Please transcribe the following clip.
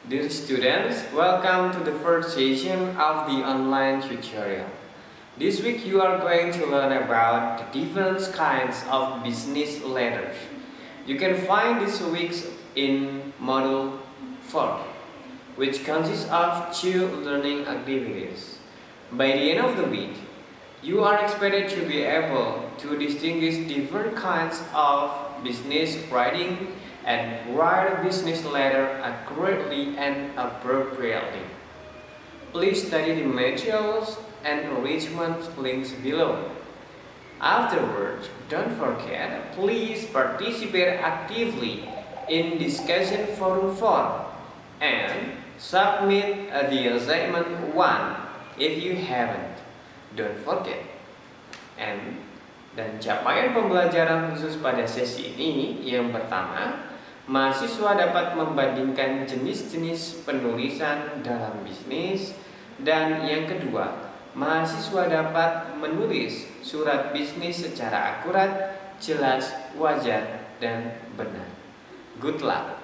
Dear students, welcome to the first session of the online tutorial. This week you are going to learn about the different kinds of business letters. You can find these weeks in Module 4, which consists of 2 learning activities. By the end of the week, you are expected to be able to distinguish different kinds of business writing and write a business letter accurately and appropriately. Please study the materials and enrichment links below. Afterwards, don't forget, please participate actively in discussion forum 4 and submit the assignment 1 if you haven't. Don't forget. Dan capaian pembelajaran khusus pada sesi ini yang pertama, mahasiswa dapat membandingkan jenis-jenis penulisan dalam bisnis, dan yang kedua, mahasiswa dapat menulis surat bisnis secara akurat, jelas, wajar, dan benar. Good luck!